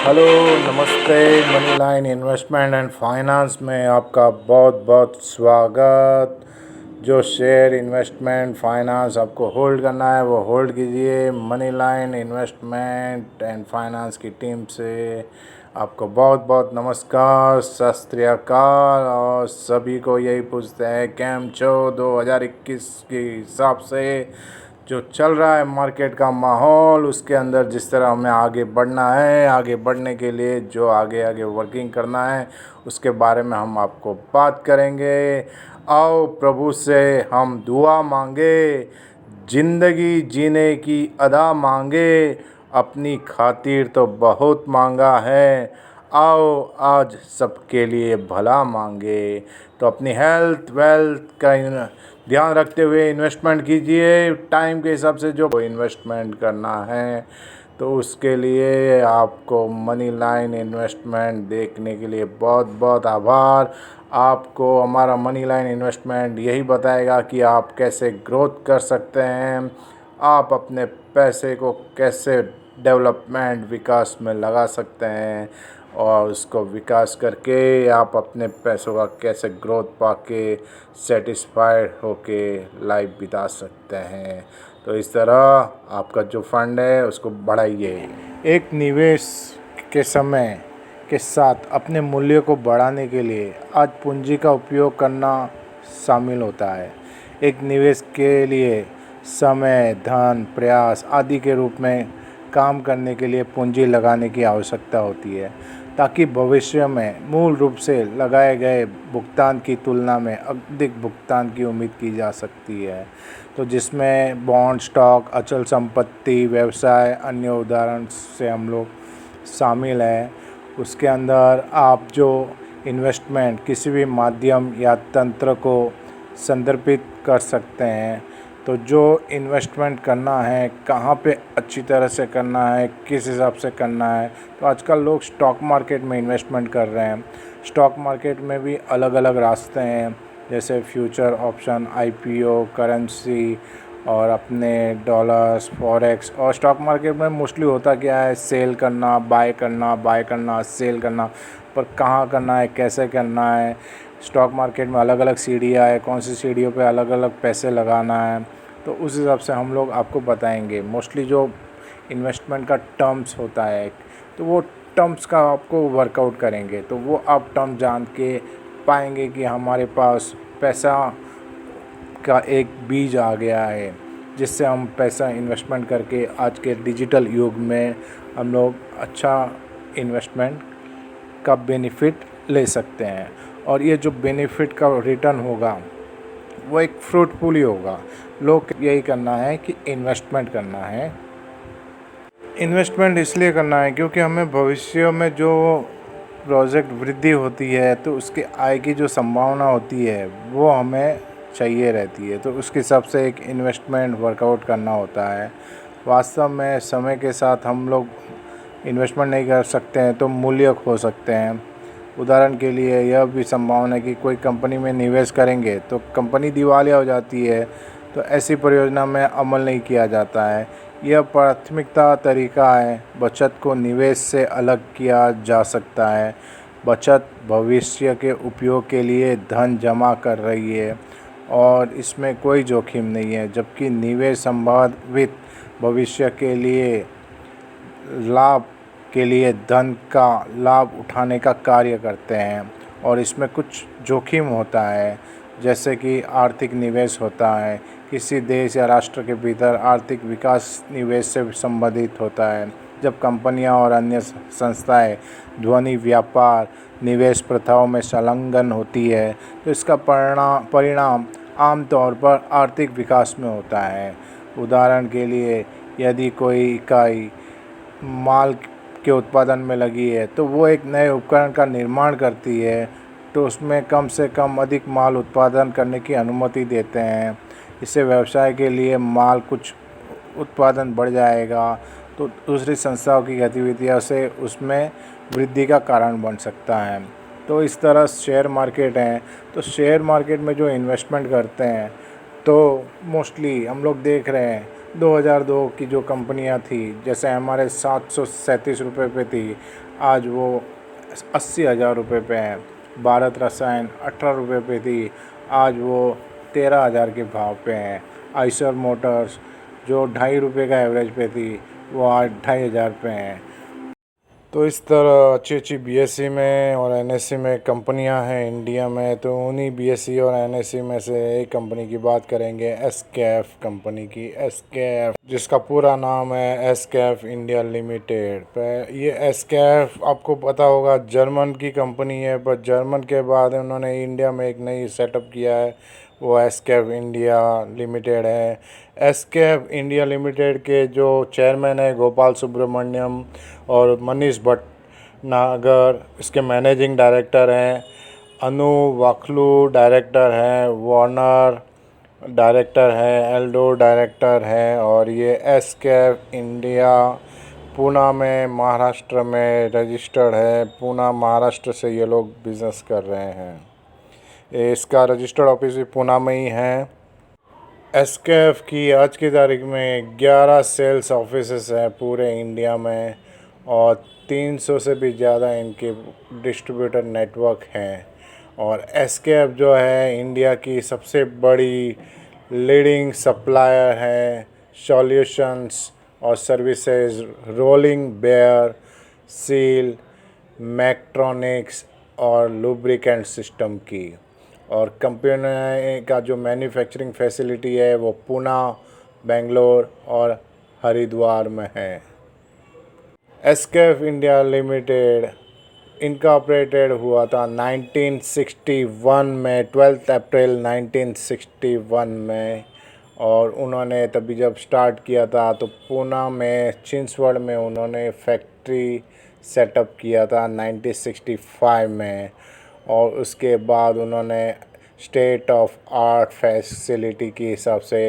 Hello, नमस्ते। Money line investment and finance में आपका बहुत बहुत स्वागत। जो शेयर इन्वेस्टमेंट फाइनेंस आपको होल्ड करना है वो होल्ड कीजिए। Money line investment and finance की टीम से आपको बहुत बहुत नमस्कार, सत श्री अकाल। और सभी को यही पूछते हैं कैम छो 2021 के हिसाब से जो चल रहा है मार्केट का माहौल, उसके अंदर जिस तरह हमें आगे बढ़ना है, आगे बढ़ने के लिए जो आगे आगे वर्किंग करना है उसके बारे में हम आपको बात करेंगे। आओ प्रभु से हम दुआ मांगे, ज़िंदगी जीने की अदा मांगे, अपनी खातिर तो बहुत मांगा है। आओ आज सबके लिए भला मांगे। तो अपनी हेल्थ वेल्थ का ध्यान रखते हुए इन्वेस्टमेंट कीजिए। टाइम के हिसाब से जो इन्वेस्टमेंट करना है तो उसके लिए आपको मनी लाइन इन्वेस्टमेंट देखने के लिए बहुत बहुत आभार। आपको हमारा मनी लाइन इन्वेस्टमेंट यही बताएगा कि आप कैसे ग्रोथ कर सकते हैं, आप अपने पैसे को कैसे डेवलपमेंट विकास में लगा सकते हैं और उसको विकास करके आप अपने पैसों का कैसे ग्रोथ पाके सेटिस्फाइड होके लाइफ बिता सकते हैं। तो इस तरह आपका जो फंड है उसको बढ़ाइए। एक निवेश के समय के साथ अपने मूल्य को बढ़ाने के लिए आज पूंजी का उपयोग करना शामिल होता है। एक निवेश के लिए समय, धन, प्रयास आदि के रूप में काम करने के लिए पूंजी लगाने की आवश्यकता होती है ताकि भविष्य में मूल रूप से लगाए गए भुगतान की तुलना में अधिक भुगतान की उम्मीद की जा सकती है। तो जिसमें बॉन्ड, स्टॉक, अचल संपत्ति, व्यवसाय, अन्य उदाहरण से हम लोग शामिल हैं। उसके अंदर आप जो इन्वेस्टमेंट किसी भी माध्यम या तंत्र को संदर्भित कर सकते हैं। तो जो इन्वेस्टमेंट करना है, कहाँ पे अच्छी तरह से करना है, किस हिसाब से करना है, तो आजकल लोग स्टॉक मार्केट में इन्वेस्टमेंट कर रहे हैं। स्टॉक मार्केट में भी अलग अलग रास्ते हैं, जैसे फ्यूचर ऑप्शन, आईपीओ, करेंसी और अपने डॉलर्स, फॉरेक्स। और स्टॉक मार्केट में मोस्टली होता क्या है, सेल करना, बाय करना, बाय करना, सेल करना। पर कहाँ करना है, कैसे करना है, स्टॉक मार्केट में अलग अलग सीढ़ियाँ है, कौन सी सीढ़ियों पे अलग अलग पैसे लगाना है, तो उस हिसाब से हम लोग आपको बताएंगे। मोस्टली जो इन्वेस्टमेंट का टर्म्स होता है तो वो टर्म्स का आपको वर्कआउट करेंगे, तो वो आप टर्म जान के पाएंगे कि हमारे पास पैसा का एक बीज आ गया है जिससे हम पैसा इन्वेस्टमेंट करके आज के डिजिटल युग में हम लोग अच्छा इन्वेस्टमेंट का बेनिफिट ले सकते हैं। और ये जो बेनिफिट का रिटर्न होगा वो एक फ्रूटफुल ही होगा। लोग यही करना है कि इन्वेस्टमेंट करना है। इन्वेस्टमेंट इसलिए करना है क्योंकि हमें भविष्य में जो प्रोजेक्ट वृद्धि होती है तो उसके आय की जो संभावना होती है वो हमें चाहिए रहती है। तो उसके हिसाब से एक इन्वेस्टमेंट वर्कआउट करना होता है। वास्तव में समय के साथ हम लोग इन्वेस्टमेंट नहीं कर सकते हैं तो मूल्य खो सकते हैं। उदाहरण के लिए यह भी संभावना है कि कोई कंपनी में निवेश करेंगे तो कंपनी दिवालिया हो जाती है, तो ऐसी परियोजना में अमल नहीं किया जाता है। यह प्राथमिकता तरीका है। बचत को निवेश से अलग किया जा सकता है। बचत भविष्य के उपयोग के लिए धन जमा कर रही है और इसमें कोई जोखिम नहीं है, जबकि निवेश संभावित भविष्य के लिए लाभ के लिए धन का लाभ उठाने का कार्य करते हैं और इसमें कुछ जोखिम होता है, जैसे कि आर्थिक निवेश होता है। किसी देश या राष्ट्र के भीतर आर्थिक विकास निवेश से संबंधित होता है। जब कंपनियां और अन्य संस्थाएं ध्वनि व्यापार निवेश प्रथाओं में संलग्न होती है तो इसका परिणाम आमतौर पर आर्थिक विकास में होता है। उदाहरण के लिए यदि कोई इकाई माल के उत्पादन में लगी है तो वो एक नए उपकरण का निर्माण करती है, तो उसमें कम से कम अधिक माल उत्पादन करने की अनुमति देते हैं। इससे व्यवसाय के लिए माल कुछ उत्पादन बढ़ जाएगा तो दूसरी संस्थाओं की गतिविधियों से उसमें वृद्धि का कारण बन सकता है। तो इस तरह शेयर मार्केट है, तो शेयर मार्केट में जो इन्वेस्टमेंट करते हैं तो मोस्टली हम लोग देख रहे हैं 2002 की जो कंपनियां थी, जैसे हमारे 737 रुपये पे थी, आज वो 80,000 रुपये पे है। भारत रसायन 18 रुपये पे थी, आज वो 13,000 के भाव पे हैं। आइसर मोटर्स जो 2.5 रुपये का एवरेज पे थी, वो आज 2,500 पे हैं। तो इस तरह अच्छी अच्छी बीएसई में और एनएसई में कंपनियां हैं इंडिया में। तो उन्हीं बीएसई और एनएसई में से एक कंपनी की बात करेंगे, एसकेएफ कंपनी की। एसकेएफ जिसका पूरा नाम है एसकेएफ इंडिया लिमिटेड। ये एसकेएफ आपको पता होगा जर्मन की कंपनी है, पर जर्मन के बाद उन्होंने इंडिया में एक नई सेटअप किया है, वो एसकेएफ इंडिया लिमिटेड है। एसकेएफ इंडिया लिमिटेड के जो चेयरमैन है गोपाल सुब्रमण्यम और मनीष भटनागर इसके मैनेजिंग डायरेक्टर हैं। अनु वाखलू डायरेक्टर हैं, वार्नर डायरेक्टर हैं, एल्डो डायरेक्टर हैं। और ये एसकेएफ इंडिया पूना में महाराष्ट्र में रजिस्टर्ड है। पूना महाराष्ट्र से ये लोग बिज़नेस कर रहे हैं। इसका रजिस्टर्ड ऑफिस भी पूना में ही है। एसकेएफ की आज की तारीख में 11 सेल्स ऑफिसेस हैं पूरे इंडिया में, और 300 से भी ज़्यादा इनके डिस्ट्रीब्यूटर नेटवर्क हैं। और एसकेएफ जो है इंडिया की सबसे बड़ी लीडिंग सप्लायर है सॉल्यूशंस और सर्विसेज, रोलिंग बेयर, सील, मैक्ट्रॉनिक्स और लुब्रिकेंट सिस्टम की। और कंपनी का जो मैन्युफैक्चरिंग फैसिलिटी है वो पूना, बेंगलोर और हरिद्वार में है। एसकेएफ इंडिया लिमिटेड इनकॉर्पोरेटेड हुआ था 1961 में, 12 अप्रैल 1961 में। और उन्होंने तभी जब स्टार्ट किया था तो पूना में चिंचवड़ में उन्होंने फैक्ट्री सेटअप किया था 1965 में। और उसके बाद उन्होंने स्टेट ऑफ आर्ट फैसिलिटी के हिसाब से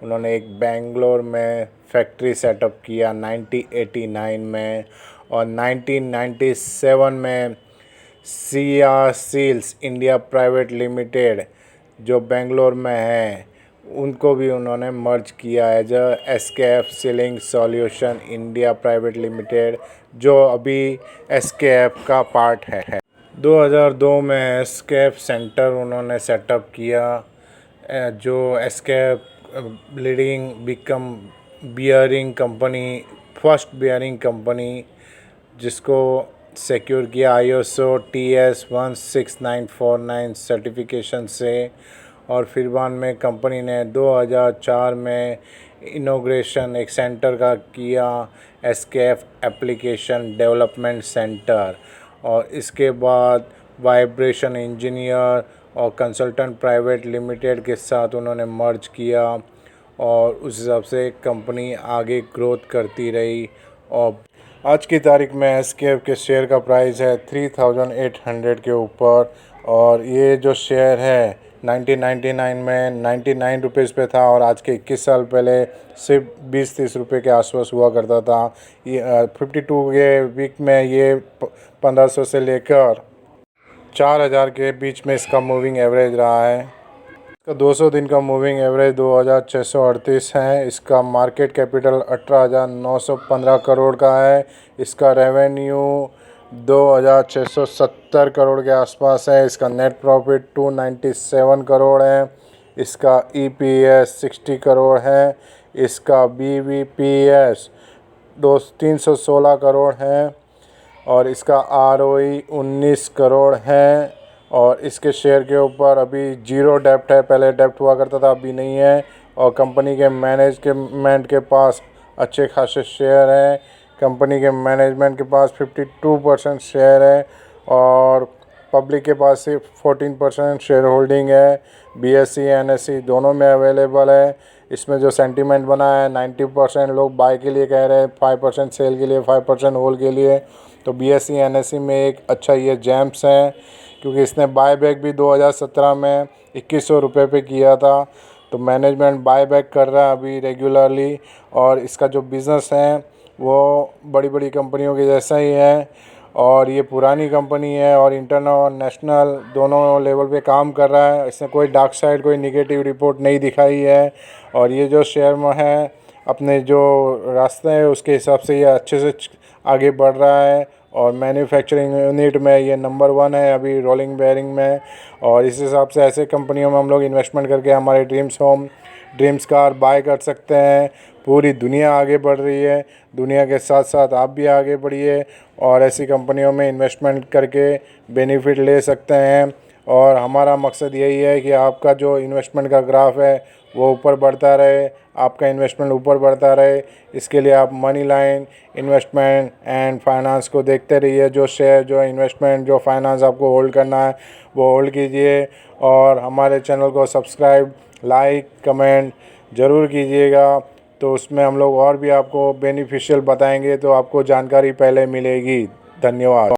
उन्होंने एक बेंगलोर में फैक्ट्री सेटअप किया 1989 में। और 1997 में CR Seals India Private Limited जो बेंगलोर में है, उनको भी उन्होंने मर्ज किया है जो SKF ceiling solution India Private Limited, जो अभी एसकेएफ का पार्ट है। 2002 में एसकेएफ सेंटर उन्होंने सेटअप किया, जो SKF leading become bearing company, first bearing company, जिसको सिक्योर किया ISO TS 16949 सर्टिफिकेशन से। और फिर बाद में कंपनी ने 2004 में इनॉग्रेशन एक सेंटर का किया, एसकेएफ एप्लीकेशन डेवलपमेंट सेंटर। और इसके बाद वाइब्रेशन इंजीनियर और कंसल्टेंट प्राइवेट लिमिटेड के साथ उन्होंने मर्ज किया, और उस हिसाब से कंपनी आगे ग्रोथ करती रही। और आज की तारीख में एसकेएफ के शेयर का प्राइस है 3800 के ऊपर। और ये जो शेयर है 1999 में 99 रुपीज़ पे था, और आज के 21 साल पहले सिर्फ 20-30 रुपये के आसपास हुआ करता था। ये 52 के वीक में ये 1500 से लेकर 4000 के बीच में इसका मूविंग एवरेज रहा है। इसका 200 दिन का मूविंग एवरेज 2638 है। इसका मार्केट कैपिटल 18,915 करोड़ का है। इसका रेवेन्यू 2,670 करोड़ के आसपास है। इसका नेट प्रॉफिट 297 करोड़ है। इसका EPS 60 करोड़ है। इसका BVPS 316 करोड़ है। और इसका ROE 19 करोड़ है। और इसके शेयर के ऊपर अभी जीरो डेप्ट है, पहले डेप्ट हुआ करता था, अभी नहीं है। और कंपनी के मैनेजमेंट के पास अच्छे खासे शेयर हैं। कंपनी के मैनेजमेंट के पास 52% शेयर है, और पब्लिक के पास सिर्फ 14% शेयर होल्डिंग है। BSE NSE दोनों में अवेलेबल है। इसमें जो सेंटीमेंट बना है 90% लोग बाय के लिए कह रहे हैं, 5% सेल के लिए, 5% होल्ड के लिए। तो BSE NSE में एक अच्छा ये जैम्स है, क्योंकि इसने बायबैक भी 2017 में 2100 रुपये पे किया था। तो मैनेजमेंट बायबैक कर रहा है अभी रेगुलरली। और इसका जो बिज़नेस है वो बड़ी बड़ी कंपनियों के जैसा ही है। और ये पुरानी कंपनी है और इंटरनल और नेशनल दोनों लेवल पे काम कर रहा है। इसने कोई डार्क साइड, कोई निगेटिव रिपोर्ट नहीं दिखाई है। और ये जो शेयर में है, अपने जो रास्ते हैं उसके हिसाब से ये अच्छे से आगे बढ़ रहा है। और मैन्युफैक्चरिंग यूनिट में ये नंबर 1 है अभी रोलिंग बेयरिंग में। और इस हिसाब से ऐसे कंपनियों में हम लोग इन्वेस्टमेंट करके हमारे dreams home, dreams car buy कर सकते हैं। पूरी दुनिया आगे बढ़ रही है, दुनिया के साथ साथ आप भी आगे बढ़िए और ऐसी कंपनियों में इन्वेस्टमेंट करके बेनिफिट ले सकते हैं। और हमारा मकसद यही है कि आपका जो इन्वेस्टमेंट का ग्राफ है वो ऊपर बढ़ता रहे, आपका इन्वेस्टमेंट ऊपर बढ़ता रहे। इसके लिए आप money line investment and finance को देखते रहिए। जो शेयर, जो इन्वेस्टमेंट, जो फाइनेंस आपको होल्ड करना है वो होल्ड कीजिए। और हमारे चैनल को सब्सक्राइब, लाइक, कमेंट ज़रूर कीजिएगा। तो उसमें हम लोग और भी आपको बेनिफिशियल बताएंगे, तो आपको जानकारी पहले मिलेगी। धन्यवाद।